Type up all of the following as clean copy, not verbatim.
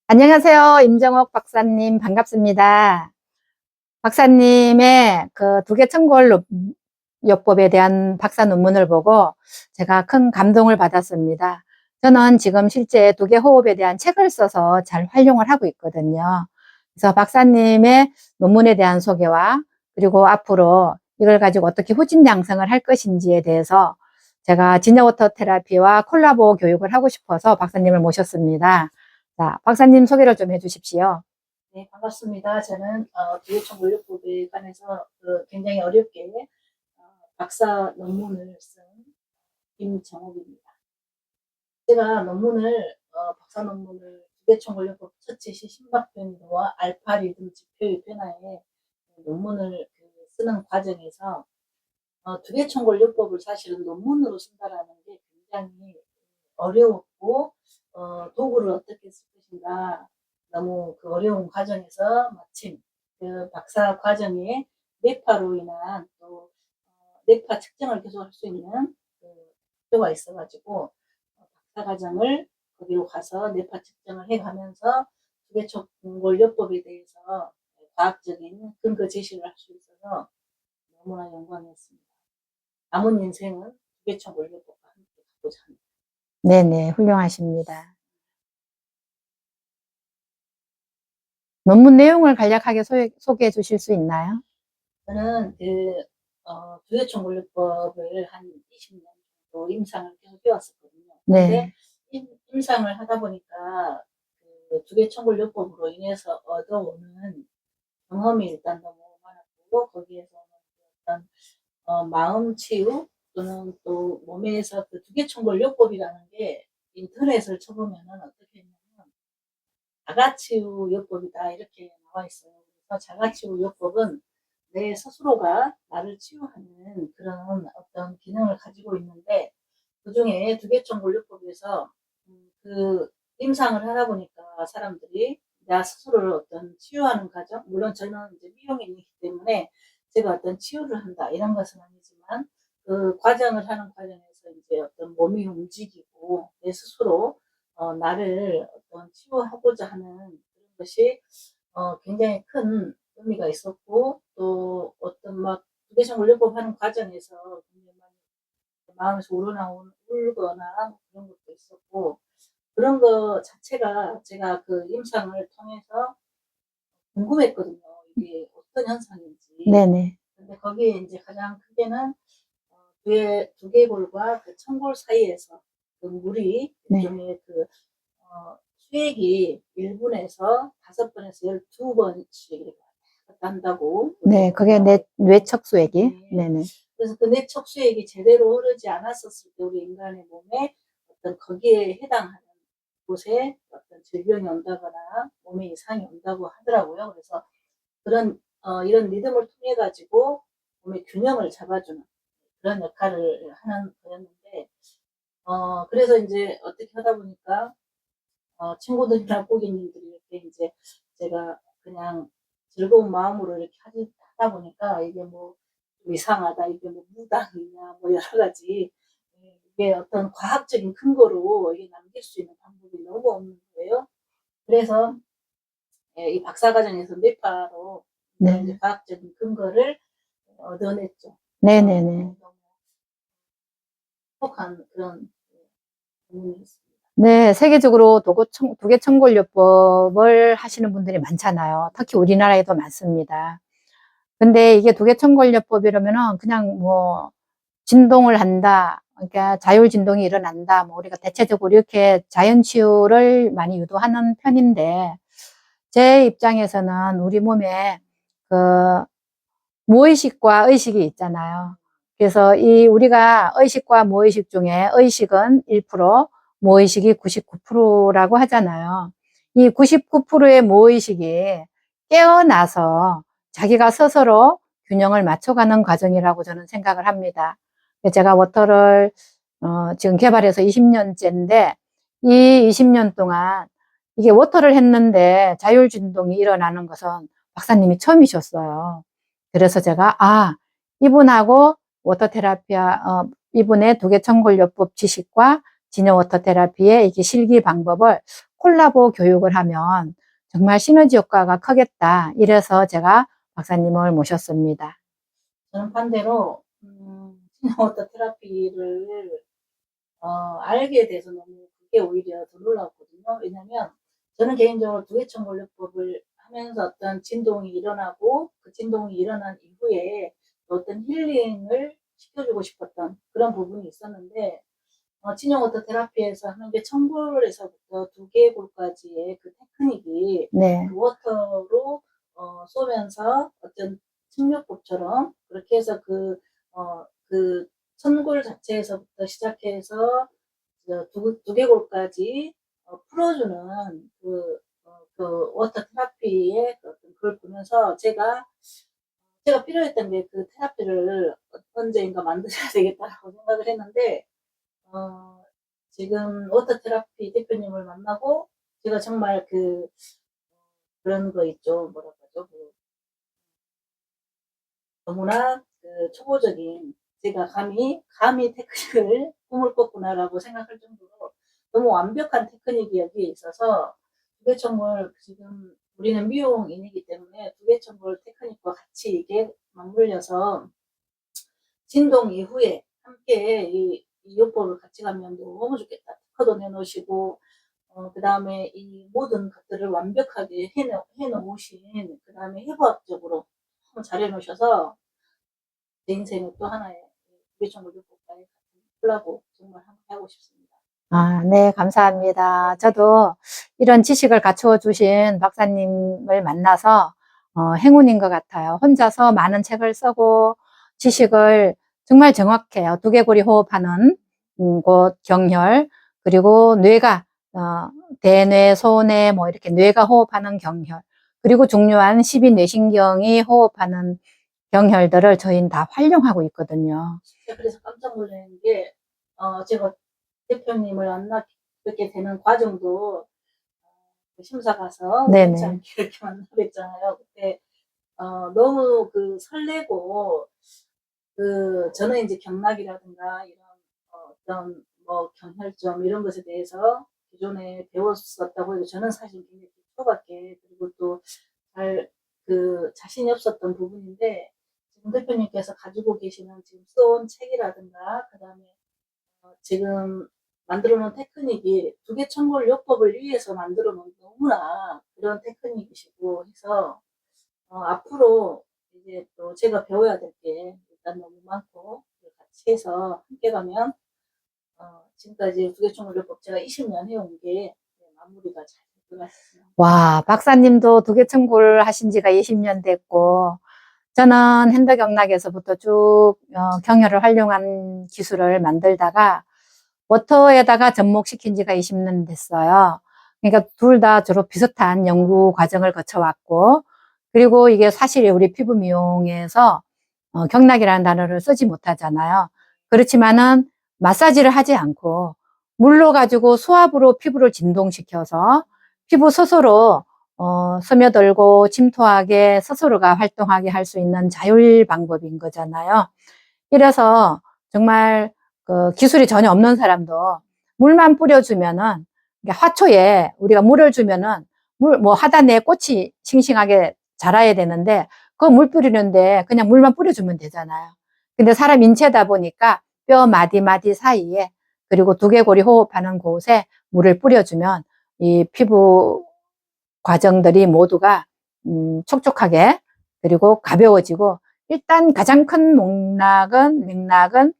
안녕하세요. 임정옥 박사님 반갑습니다. 박사님의 그 두개천골요법에 대한 박사 논문을 보고 제가 큰 감동을 받았습니다. 저는 지금 실제 두개호흡에 대한 책을 써서 잘 활용을 하고 있거든요. 그래서 박사님의 논문에 대한 소개와 그리고 앞으로 이걸 가지고 어떻게 후진 양성을 할 것인지에 대해서 제가 진여워터 테라피와 콜라보 교육을 하고 싶어서 박사님을 모셨습니다. 자, 박사님 소개를 좀 해주십시오. 네, 반갑습니다. 저는 두개천골요법에 관해서 굉장히 어렵게 박사 논문을 쓴 김정옥입니다. 제가 박사 논문을 두개천골요법 첫째 시 심박변도와 알파 리듬 지표의 변화에 논문을 쓰는 과정에서 두개천골요법을 사실은 논문으로 쓴다라는 게 굉장히 어려웠고 도구를 어떻게 쓸 것인가 너무 그 어려운 과정에서 마침 그 박사 과정에 뇌파로 인한 또 뇌파 측정을 계속 할 수 있는 그 학교가 있어가지고 박사 과정을 거기로 가서 뇌파 측정을 해가면서 두개천골요법에 대해서 과학적인 근거 제시를 할 수 있어서 너무나 영광이었습니다. 남은 인생은 두개천골요법과 함께 가고자 합니다. 네네, 훌륭하십니다. 논문 내용을 간략하게 소개해 주실 수 있나요? 저는 두개천골요법을 한 20년 정도 임상을 계속 해왔었거든요. 네. 근데 임상을 하다 보니까 그 두개천골요법으로 인해서 얻어오는 경험이 일단 너무 많았고, 거기에서 어떤 마음 치유 또는 또 몸에서 그 두개천골요법이라는 게 인터넷을 쳐보면은 어떻게 했냐면 자가치유요법이다 이렇게 나와 있어요. 그래서 자가치유요법은 내 스스로가 나를 치유하는 그런 어떤 기능을 가지고 있는데, 그 중에 두개천골요법에서 그 임상을 하다 보니까 사람들이 나 스스로를 어떤 치유하는 과정, 물론 저는 이제 미용인이기 때문에 제가 어떤 치유를 한다 이런 것은 아니지만, 그 과정을 하는 과정에서 이제 어떤 몸이 움직이고 내 스스로 나를 어떤 치유하고자 하는 그런 것이 굉장히 큰 의미가 있었고, 또 어떤 막 두개천골요법 하는 과정에서 마음에서 울거나 그런 것도 있었고, 그런 거 자체가 제가 그 임상을 통해서 궁금했거든요. 이게 어떤 현상인지. 네네. 근데 거기에 이제 가장 크게는 두개골과 그 천골 사이에서 그 물이 네. 일종의 수액이 1분에서 5번에서 12번씩 이렇게 한다고. 네, 그게 뇌척수액이. 네. 네네. 그래서 그 뇌척수액이 제대로 흐르지 않았었을 때 우리 인간의 몸에 어떤 거기에 해당하는 곳에 어떤 질병이 온다거나 몸에 이상이 온다고 하더라고요. 그래서 이런 리듬을 통해 가지고 몸의 균형을 잡아주는 그런 역할을 하는 거였는데, 그래서 이제 어떻게 하다 보니까 친구들이나 고객님들이 이렇게 이제 제가 그냥 즐거운 마음으로 이렇게 하다 보니까 이게 뭐 이상하다, 이게 뭐 무당이냐, 뭐 여러 가지 이게 어떤 과학적인 근거로 이게 남길 수 있는 방법이 너무 없는 거예요. 그래서 이 박사 과정에서 뇌파로 네. 이제 과학적인 근거를 얻어냈죠. 네네네. 너무 행복한 그런 부분이었습니다. 네, 세계적으로 두개천골요법을 하시는 분들이 많잖아요. 특히 우리나라에도 많습니다. 근데 이게 두개천골요법이라면은 그냥 뭐 진동을 한다, 그러니까 자율진동이 일어난다, 뭐 우리가 대체적으로 이렇게 자연치유를 많이 유도하는 편인데, 제 입장에서는 우리 몸에 그 무의식과 의식이 있잖아요. 그래서 우리가 의식과 무의식 중에 의식은 1%, 무의식이 99%라고 하잖아요. 이 99%의 무의식이 깨어나서 자기가 스스로 균형을 맞춰가는 과정이라고 저는 생각을 합니다. 제가 워터를 지금 개발해서 20년째인데, 이 20년 동안 이게 워터를 했는데 자율진동이 일어나는 것은 박사님이 처음이셨어요. 그래서 제가 이분하고 이분의 두개천골요법 지식과 진여 워터 테라피의 이게 실기 방법을 콜라보 교육을 하면 정말 시너지 효과가 크겠다. 이래서 제가 박사님을 모셨습니다. 저는 반대로 워터 테라피를 알게 돼서 너무 그게 오히려 더 놀라웠거든요. 왜냐면 저는 개인적으로 두개천골요법을 하면서 어떤 진동이 일어나고 그 진동이 일어난 이후에 어떤 힐링을 시켜주고 싶었던 그런 부분이 있었는데 진영 워터 테라피에서 하는 게 청골에서부터 두개골까지의 그 테크닉이 네. 그 워터로 쏘면서 어떤 침욕법처럼 그렇게 해서 그 천골 자체에서부터 시작해서 두개골까지 풀어주는 그 워터 테라피의 그걸 보면서 제가 필요했던 게 그 테라피를 언젠가 만들어야 되겠다라고 생각을 했는데 어, 지금 워터 테라피 대표님을 만나고 제가 정말 그런 거 있죠. 뭐라고 하죠? 너무나 그 초보적인 제가 감히 테크닉을 꿈을 꿨구나라고 생각할 정도로 너무 완벽한 테크닉이 여기에 있어서 두개천골 지금 우리는 미용인이기 때문에 두개천골 테크닉과 같이 이게 맞물려서 진동 이후에 함께 이 요법을 같이 가면 너무 좋겠다. 특허도 내놓으시고 그 다음에 이 모든 것들을 완벽하게 해놓으신 그 다음에 해부학적으로 너무 잘 해놓으셔서 제 인생의 또 하나의 두개천골 요법과의 콜라보 정말 함께 하고 싶습니다. 아, 네, 감사합니다. 저도 이런 지식을 갖추어 주신 박사님을 만나서 행운인 것 같아요. 혼자서 많은 책을 쓰고 지식을 정말 정확해요. 두개골이 호흡하는 곳 경혈, 그리고 뇌가 대뇌, 소뇌 뭐 이렇게 뇌가 호흡하는 경혈, 그리고 중요한 12뇌신경이 호흡하는 경혈들을 저희는 다 활용하고 있거든요. 그래서 깜짝 놀라는 게 제가 대표님을 만나 뵙게 되는 과정도 심사 가서 우연치 네네. 않게 이렇게 만나뵀잖아요. 그때 너무 설레고 저는 이제 경락이라든가 이런 어떤 뭐 경혈점 이런 것에 대해서 기존에 배웠었다고 해도 저는 사실 굉장히 초밖에 그리고 또 잘 자신이 없었던 부분인데 지금 대표님께서 가지고 계시는 지금 써온 책이라든가 그다음에 지금 만들어 놓은 테크닉이 두개천골 요법을 위해서 만들어 놓은 너무나 그런 테크닉이시고 해서 앞으로 이제 또 제가 배워야 될 게 일단 너무 많고 같이 해서 함께 가면 지금까지 두개천골 요법 제가 20년 해온 게 마무리가 잘 될 것 같습니다. 와, 박사님도 두개천골 하신 지가 20년 됐고, 저는 핸드경락에서부터 쭉 경혈을 활용한 기술을 만들다가 워터에다가 접목시킨 지가 20년 됐어요. 그러니까 둘 다 주로 비슷한 연구 과정을 거쳐왔고, 그리고 이게 사실 우리 피부 미용에서 경락이라는 단어를 쓰지 못하잖아요. 그렇지만은 마사지를 하지 않고 물로 가지고 수압으로 피부를 진동시켜서 피부 스스로 스며들고 침투하게 스스로가 활동하게 할 수 있는 자율 방법인 거잖아요. 이래서 정말 그 기술이 전혀 없는 사람도 물만 뿌려주면은 화초에 우리가 물을 주면은 뭐 하단에 꽃이 싱싱하게 자라야 되는데 그 물 뿌리는데 그냥 물만 뿌려주면 되잖아요. 근데 사람 인체다 보니까 뼈 마디마디 사이에 그리고 두개골이 호흡하는 곳에 물을 뿌려주면 이 피부 과정들이 모두가 촉촉하게 그리고 가벼워지고 일단 가장 큰 맥락은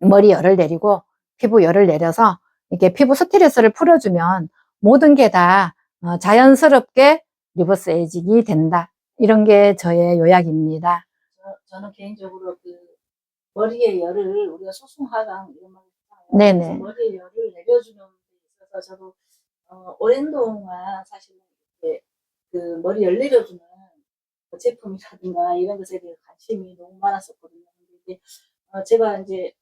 머리 열을 내리고 피부 열을 내려서 이렇게 피부 스트레스를 풀어주면 모든 게 다 자연스럽게 리버스 에이징이 된다. 이런 게 저의 요약입니다. 저는 개인적으로 머리의 열을 우리가 소승하강 이런 말 있잖아요. 그래서 네네. 머리의 열을 내려주는 데 있어서 저도 오랜 동안 사실 이렇게 머리 열 내려주는 제품이라든가 이런 것에 대해 관심이 너무 많았었거든요. 근데 이제 제가 이제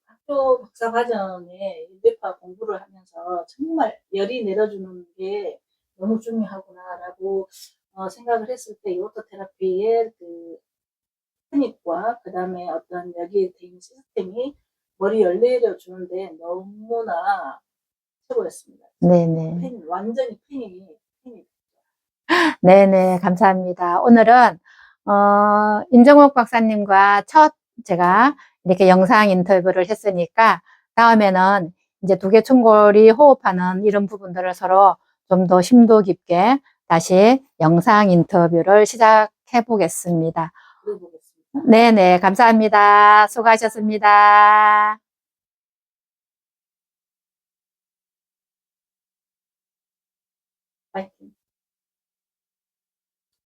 학교 박사 과정에 뇌파 공부를 하면서 정말 열이 내려주는 게 너무 중요하구나라고 생각을 했을 때 이오토 테라피의 테크닉과 그 다음에 어떤 여기에 돼 있는 시스템이 머리 열 내려주는데 너무나 최고였습니다. 네네. 완전히 팬이. 네네. 감사합니다. 오늘은, 임정옥 박사님과 첫 제가 이렇게 영상 인터뷰를 했으니까 다음에는 이제 두개총골이 호흡하는 이런 부분들을 서로 좀 더 심도 깊게 다시 영상 인터뷰를 시작해 보겠습니다. 그려보겠습니다. 네네. 감사합니다. 수고하셨습니다.